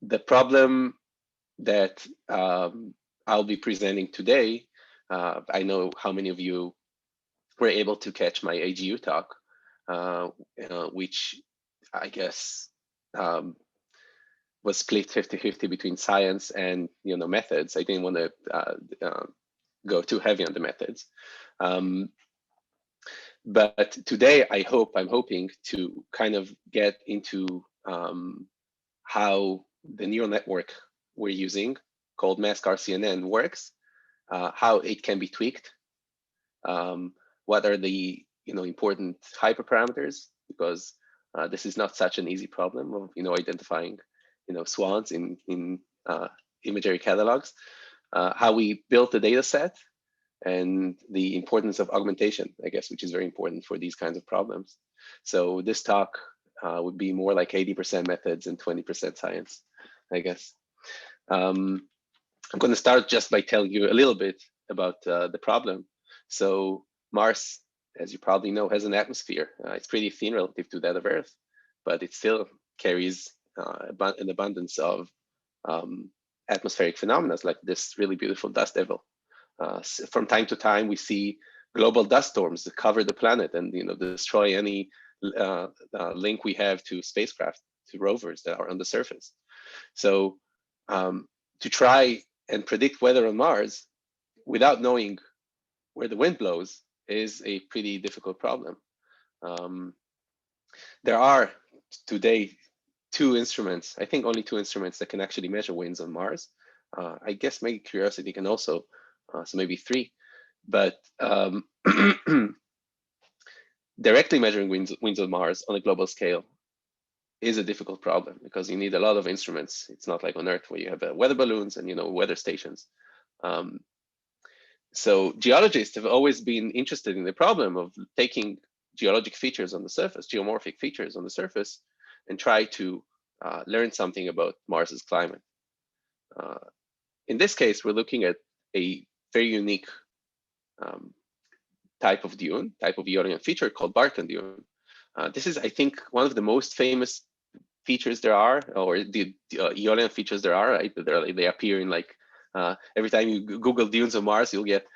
The problem that I'll be presenting today, I know how many of you were able to catch my AGU talk, which I guess was split 50-50 between science and methods. I didn't want to go too heavy on the methods. But today I'm hoping to kind of get into how the neural network we're using, called mask RCNN, works, how it can be tweaked, what are the important hyperparameters, because this is not such an easy problem of identifying swans in imagery catalogs, how we built the data set, and the importance of augmentation, I guess, which is very important for these kinds of problems. So this talk would be more like 80% methods and 20% science, I guess. I'm going to start just by telling you a little bit about the problem. So Mars, as you probably know, has an atmosphere. It's pretty thin relative to that of Earth, but it still carries an abundance of atmospheric phenomena, like this really beautiful dust devil. From time to time, we see global dust storms that cover the planet and destroy any link we have to spacecraft, to rovers that are on the surface. So to try and predict weather on Mars without knowing where the wind blows is a pretty difficult problem. There are today two instruments, I think only two instruments, that can actually measure winds on Mars. I guess maybe Curiosity can also, so maybe three, but directly measuring winds on Mars on a global scale is a difficult problem because you need a lot of instruments. It's not like on Earth where you have weather balloons and weather stations. So geologists have always been interested in the problem of taking geologic features on the surface, geomorphic features on the surface, and try to learn something about Mars's climate. In this case, we're looking at a very unique type of dune, type of Aeolian feature called Barchan dune. This is, I think, one of the most famous features there are, or the Aeolian features there are. Right? They appear in like every time you Google dunes of Mars, you'll get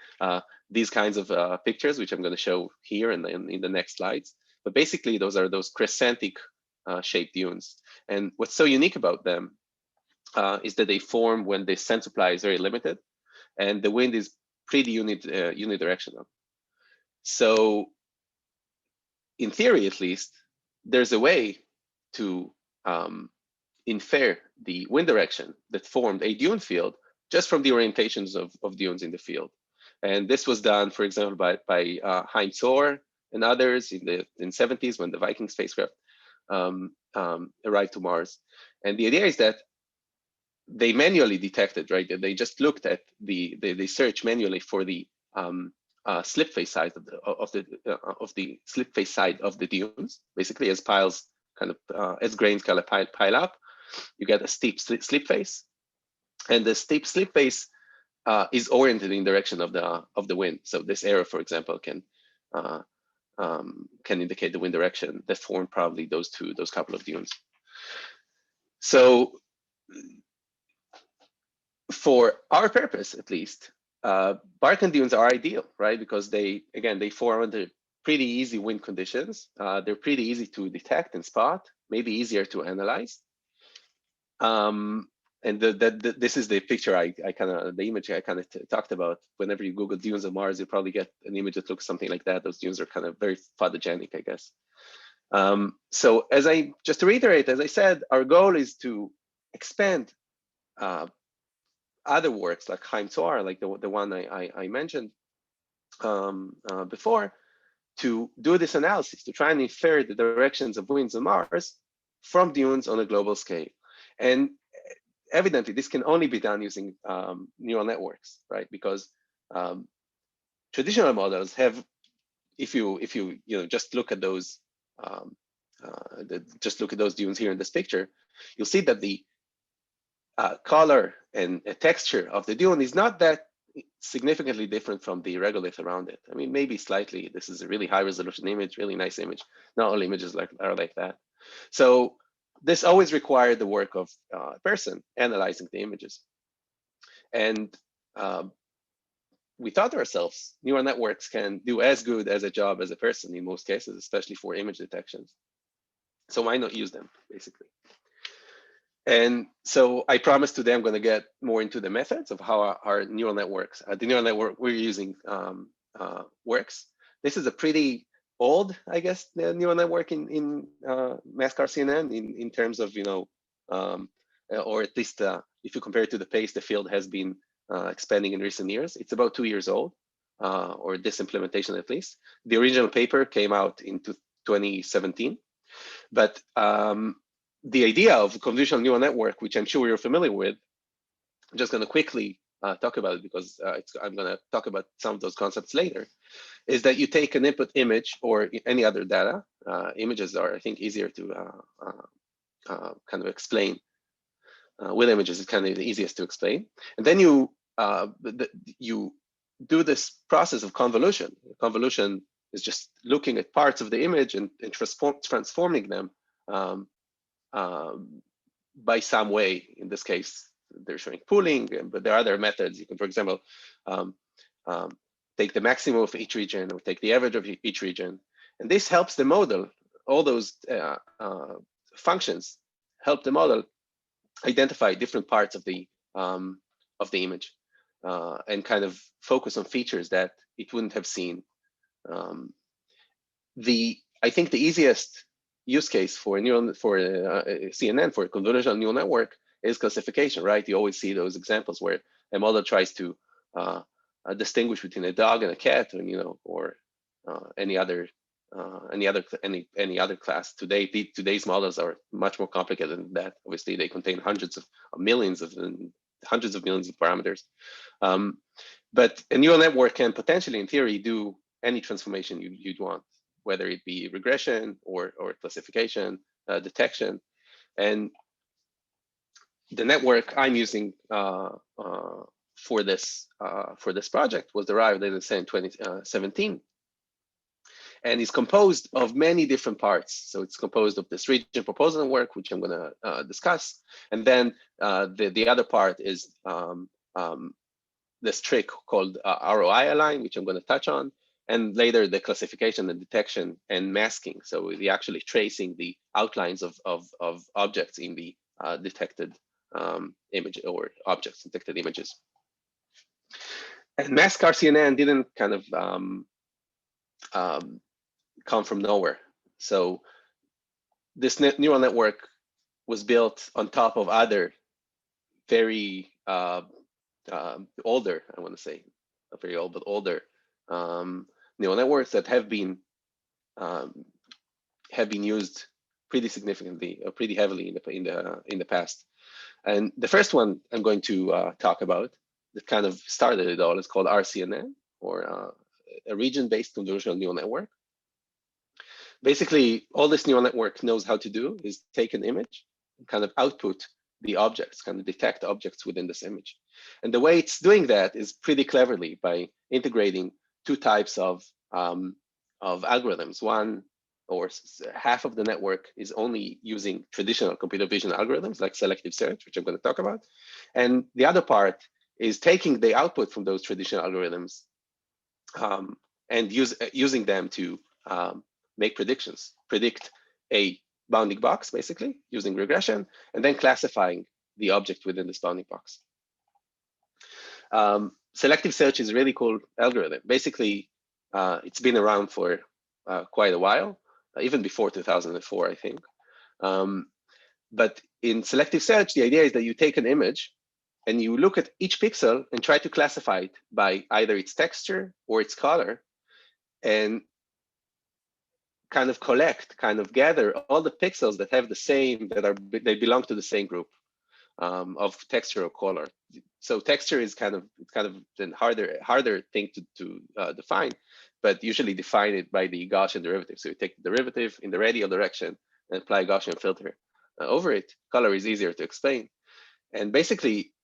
these kinds of pictures, which I'm going to show here in the next slides. But basically, those are those crescentic shaped dunes. And what's so unique about them is that they form when the sun supply is very limited, and the wind is pretty unidirectional. So, in theory, at least, there's a way to infer the wind direction that formed a dune field just from the orientations of dunes in the field. And this was done, for example, by Tsoar and others in the 70s when the Viking spacecraft arrived to Mars. And the idea is that they manually detected, right? They just looked at they searched manually for the slip face side of the slip face side of the dunes, basically as piles kind of as grains kind of pile up, you get a steep slip face, and the steep slip face is oriented in direction of the wind. So this arrow, for example, can indicate the wind direction that formed probably those couple of dunes. So for our purpose, at least, Barchan dunes are ideal, right? Because they form under pretty easy wind conditions. They're pretty easy to detect and spot, maybe easier to analyze. And this is the picture the image I kind of talked about. Whenever you Google dunes of Mars, you probably get an image that looks something like that. Those dunes are kind of very photogenic, I guess. So just to reiterate, as I said, our goal is to expand other works like Tsoar, like the one I mentioned before, to do this analysis, to try and infer the directions of winds on Mars from dunes on a global scale. And evidently, this can only be done using neural networks, right? Because traditional models have, if you just look at those, dunes here in this picture, you'll see that the color and texture of the dune is not that significantly different from the regolith around it. I mean, maybe slightly. This is a really high resolution image, really nice image. Not all images are like that. So this always required the work of a person analyzing the images. And we thought to ourselves, neural networks can do as good as a job as a person in most cases, especially for image detections. So why not use them, basically? And so I promised today I'm going to get more into the methods of how our neural networks, the neural network we're using works. This is a pretty old, I guess, the neural network in MaskRCNN in terms of, or at least if you compare it to the pace the field has been expanding in recent years. It's about 2 years old, or this implementation at least. The original paper came out in 2017, but the idea of convolutional neural network, which I'm sure you're familiar with, I'm just going to quickly talk about it because I'm going to talk about some of those concepts later, is that you take an input image or any other data. Images are, I think, easier to kind of explain. With images, it's kind of the easiest to explain. And then you do this process of convolution. Convolution is just looking at parts of the image and transforming them by some way. In this case, they're showing pooling, but there are other methods. You can, for example, take the maximum of each region or take the average of each region. And this helps the model, all those functions help the model identify different parts of the image and kind of focus on features that it wouldn't have seen. I think the easiest use case for CNN, for a convolutional neural network, is classification, right? You always see those examples where a model tries to distinguish between a dog and a cat, or any other class. Today's models are much more complicated than that. Obviously, they contain hundreds of millions of parameters. But a neural network can potentially, in theory, do any transformation you'd want, whether it be regression or classification, detection. And the network I'm using for this project was derived, as I said, in 2017. And is composed of many different parts. So it's composed of this region proposal network, which I'm going to discuss. And then the other part is this trick called ROI align, which I'm going to touch on. And later, the classification and detection and masking. So we're actually tracing the outlines of objects in the detected image or objects, detected images. And MaskRCNN didn't kind of come from nowhere. So this neural network was built on top of other very older, I want to say, not very old, but older neural networks that have been used pretty significantly, or pretty heavily in the past. And the first one I'm going to talk about that kind of started it all is called RCNN, or a region-based convolutional neural network. Basically, all this neural network knows how to do is take an image and kind of output the objects, kind of detect objects within this image. And the way it's doing that is pretty cleverly by integrating two types of algorithms. One, or half of the network, is only using traditional computer vision algorithms like selective search, which I'm going to talk about. And the other part is taking the output from those traditional algorithms and using them to make predictions, predict a bounding box, basically, using regression, and then classifying the object within this bounding box. Selective search is a really cool algorithm. Basically, it's been around for quite a while, even before 2004, I think. But in selective search, the idea is that you take an image and you look at each pixel and try to classify it by either its texture or its color, and kind of gather all the pixels that have the same, they belong to the same group of texture or color. So texture is kind of the harder thing to define, but usually define it by the Gaussian derivative. So you take the derivative in the radial direction and apply a Gaussian filter over it. Color is easier to explain, and basically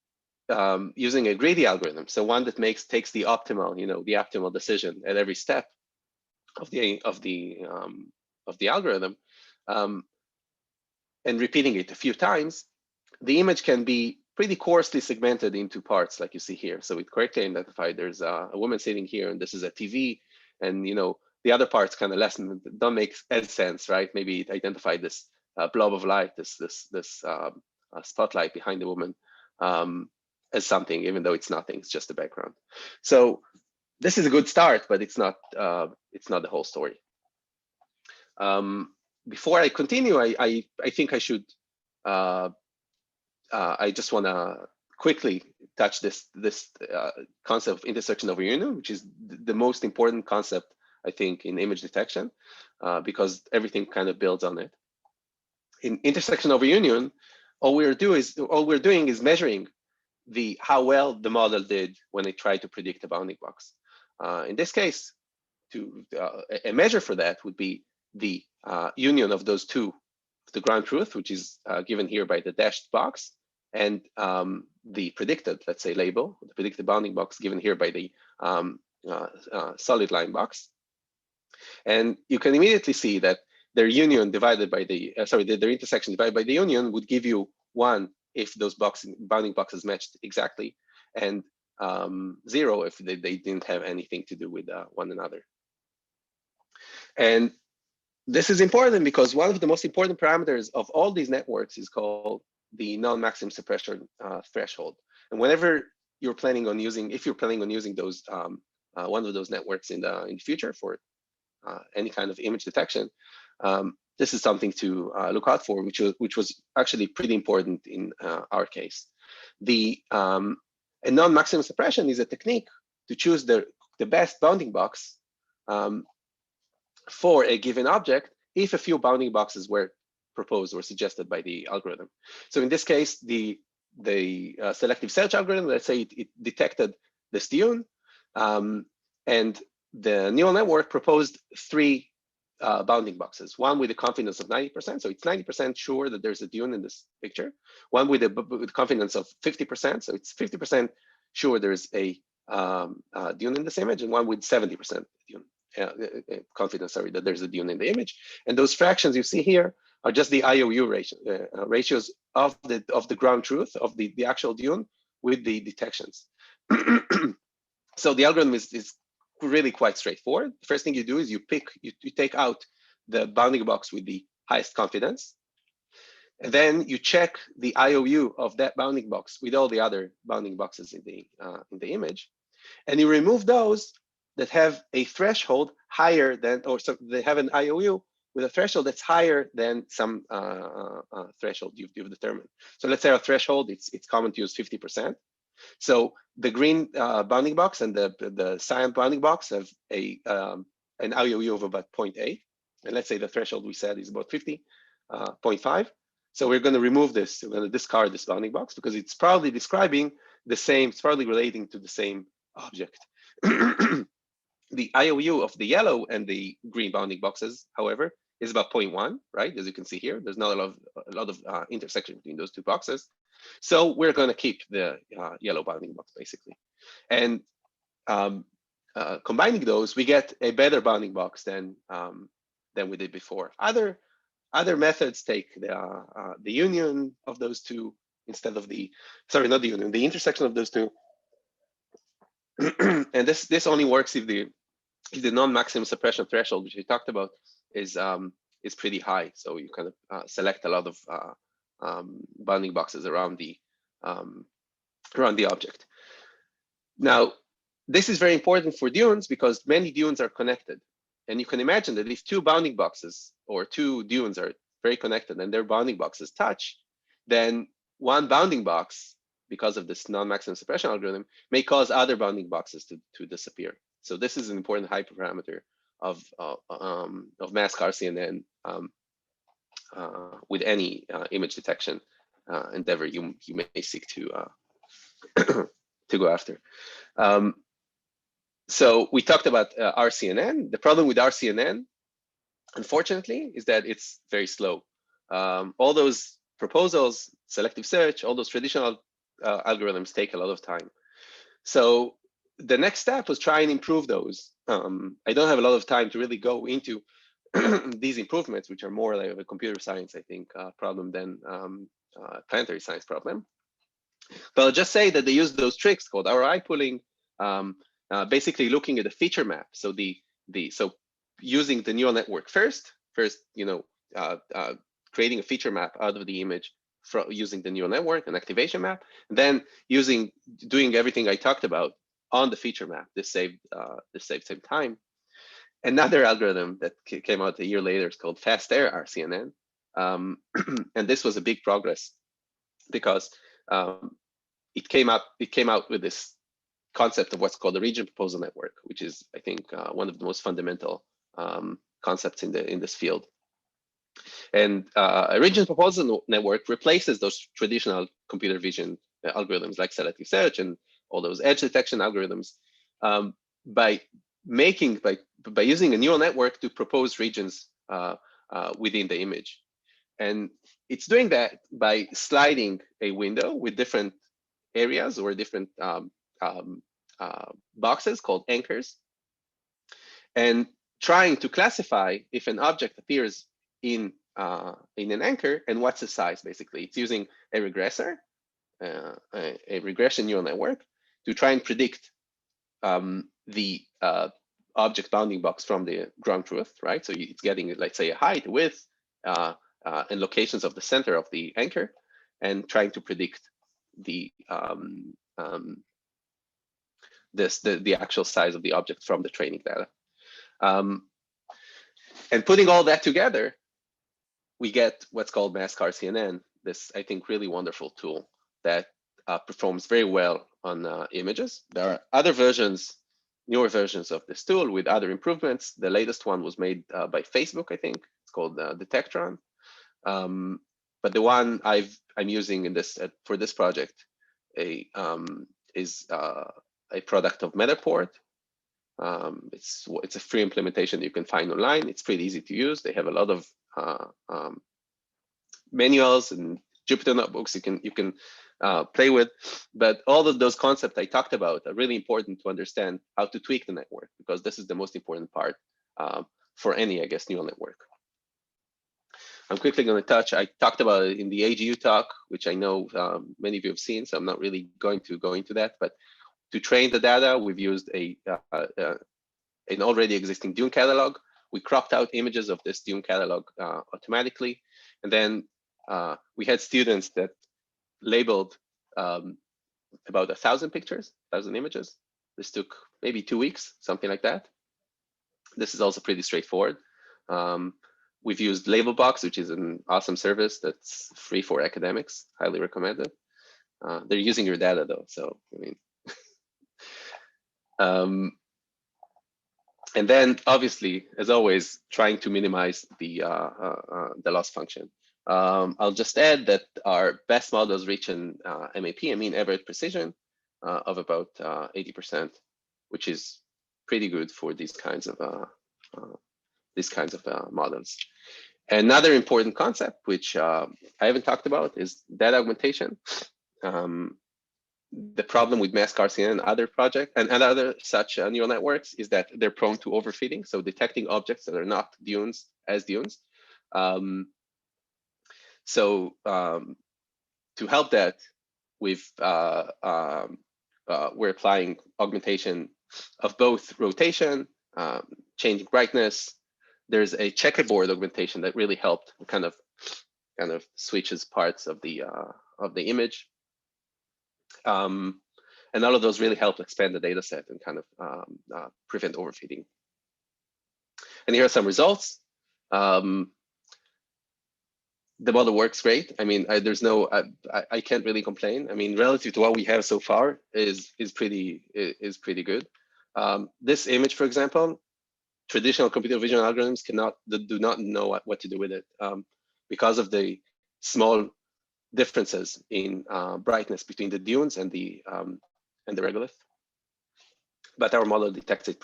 using a greedy algorithm, so one that takes the optimal decision at every step of the algorithm, and repeating it a few times, the image can be pretty coarsely segmented into parts, like you see here. So it correctly identified there's a woman sitting here, and this is a TV, and the other parts kind of don't make as sense, right? Maybe it identified this blob of light, this spotlight behind the woman as something, even though it's nothing. It's just a background. So this is a good start, but it's not the whole story. Before I continue, I think I should. I just want to quickly touch this concept of intersection over union, which is the most important concept, I think, in image detection, because everything kind of builds on it. In intersection over union, all we're doing is measuring how well the model did when it tried to predict a bounding box. In this case, a measure for that would be the union of those two, the ground truth, which is given here by the dashed box, and the predicted, let's say, label, the predicted bounding box given here by the solid line box. And you can immediately see that their union divided by their intersection divided by the union would give you 1 if those bounding boxes matched exactly, and 0 if they didn't have anything to do with one another. And this is important because one of the most important parameters of all these networks is called the non-maximum suppression threshold. And whenever you're planning on using, if you're planning on using those one of those networks in the future for any kind of image detection, this is something to look out for, which was actually pretty important in our case. A non-maximum suppression is a technique to choose the best bounding box for a given object if a few bounding boxes were proposed or suggested by the algorithm. So in this case, the selective search algorithm, let's say it detected this Dune, and the neural network proposed 3 bounding boxes. One with a confidence of 90%, so it's 90% sure that there's a Dune in this picture. One with confidence of 50%, so it's 50% sure there's a Dune in this image, and one with 70% Dune. Confidence, that there's a Dune in the image. And those fractions you see here are just the IOU ratios of the ground truth of the actual Dune with the detections. So the algorithm is really quite straightforward. The first thing you do is you take out the bounding box with the highest confidence, and then you check the IOU of that bounding box with all the other bounding boxes in the image, and you remove those that have a threshold higher than, or so they have an IOU with a threshold that's higher than some threshold you've determined. So let's say our threshold, it's common to use 50%. So the green bounding box and the cyan bounding box have an IOU of about 0.8. And let's say the threshold we said is about 50.5. So we're going to remove this. We're going to discard this bounding box because it's probably describing the same, it's probably relating to the same object. The IOU of the yellow and the green bounding boxes, however, is about 0.1, right? As you can see here, there's not a lot of intersection between those two boxes. So we're going to keep the yellow bounding box, basically. And combining those, we get a better bounding box than we did before. Other methods take the union of those two instead of the intersection of those two. And this only works if the non-maximum suppression threshold, which we talked about, is pretty high. So you kind of select a lot of bounding boxes around the object. Now, this is very important for dunes because many dunes are connected, and you can imagine that if 2 bounding boxes or 2 dunes are very connected and their bounding boxes touch, then one bounding box, because of this non-maximum suppression algorithm, may cause other bounding boxes to disappear. So this is an important hyperparameter of mask RCNN with any image detection endeavor you may seek to go after. So we talked about RCNN. The problem with RCNN, unfortunately, is that it's very slow. All those proposals, selective search, all those traditional algorithms take a lot of time. So the next step was try and improve those. I don't have a lot of time to really go into these improvements, which are more like a computer science, I think, problem than planetary science problem. But I'll just say that they use those tricks called ROI pooling, basically looking at the feature map. So so using the neural network first, creating a feature map out of the image using the neural network, an activation map, and then doing everything I talked about on the feature map. This saved some time. Another algorithm that came out a year later is called fast air RCNN, and this was a big progress because it came out with this concept of what's called the region proposal network, which is, I think, one of the most fundamental concepts in this field. And a region proposal network replaces those traditional computer vision algorithms like selective search and all those edge detection algorithms by using a neural network to propose regions within the image. And it's doing that by sliding a window with different areas or different boxes called anchors, and trying to classify if an object appears in an anchor and what's the size. Basically, it's using a regressor, a regression neural network, to try and predict the object bounding box from the ground truth, right? So it's getting, let's say, a height, width, and locations of the center of the anchor, and trying to predict the actual size of the object from the training data. And putting all that together, we get what's called MaskRCNN, this, I think, really wonderful tool that performs very well on images. There are other versions, newer versions of this tool with other improvements. The latest one was made by Facebook, I think. It's called Detectron. But the one I'm using in this for this project is a product of Matterport. It's a free implementation you can find online. It's pretty easy to use. They have a lot of manuals and Jupyter notebooks you can play with. But all of those concepts I talked about are really important to understand how to tweak the network, because this is the most important part for any, I guess, neural network. I'm quickly going to touch, I talked about it in the AGU talk, which I know many of you have seen, so I'm not really going to go into that. But to train the data, we've used an already existing Dune catalog. We cropped out images of this Dune catalog automatically. And then we had students that labeled about 1,000 pictures, 1,000 images. This took maybe 2 weeks, something like that. This is also pretty straightforward. We've used Labelbox, which is an awesome service that's free for academics, highly recommended. They're using your data though, so I mean. And then obviously, as always, trying to minimize the loss function. I'll just add that our best models reach an MAP, I mean average precision, of about 80%, which is pretty good for these kinds of models. Another important concept, which I haven't talked about, is data augmentation. The problem with MaskRCN and other projects and other such neural networks is that they're prone to overfitting, so detecting objects that are not dunes as dunes. So to help that, we're applying augmentation of both rotation, changing brightness. There's a checkerboard augmentation that really helped, kind of switches parts of the image. And all of those really help expand the data set and kind of prevent overfitting. And here are some results. The model works great. I mean, I can't really complain. I mean, relative to what we have so far is pretty good. This image, for example, traditional computer vision algorithms do not know what to do with it because of the small differences in brightness between the dunes and the regolith. But our model detects it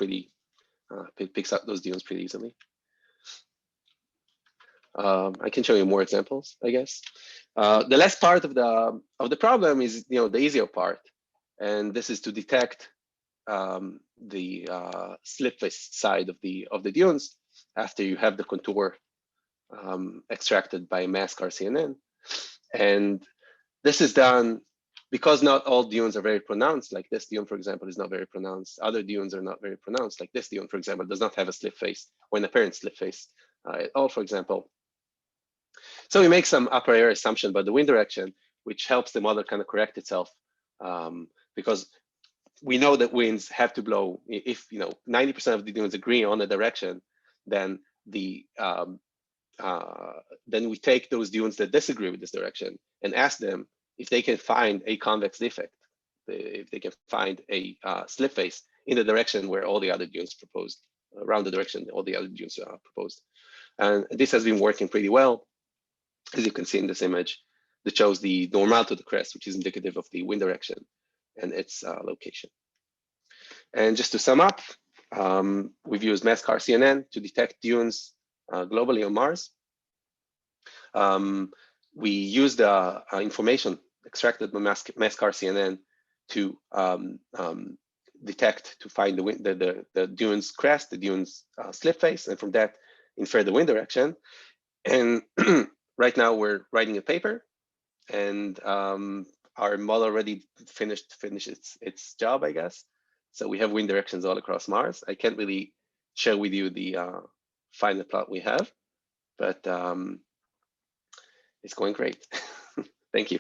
picks up those dunes pretty easily. I can show you more examples, I guess. The last part of the problem is, the easier part, and this is to detect the slipless side of the dunes. after you have the contour extracted by mask RCNN. And this is done because not all dunes are very pronounced. Like this dune, for example, is not very pronounced. Other dunes are not very pronounced. Like this dune, for example, does not have a slip face or an apparent slip face at all, for example. So we make some a priori assumption about the wind direction, which helps the model kind of correct itself, because we know that winds have to blow. If 90% of the dunes agree on the direction, then then we take those dunes that disagree with this direction and ask them if they can find a convex defect, if they can find a slip face in the direction where all the other dunes proposed, around the direction all the other dunes proposed. And this has been working pretty well, as you can see in this image that shows the normal to the crest, which is indicative of the wind direction and its location. And just to sum up, we've used mask RCNN to detect dunes globally on Mars. We use the information extracted by mask RCNN to detect, to find the dune's crest, the dune's slip face, and from that infer the wind direction. And right now we're writing a paper, and our model already finished its job, I guess. So we have wind directions all across Mars. I can't really share with you the final plot we have, but it's going great. Thank you.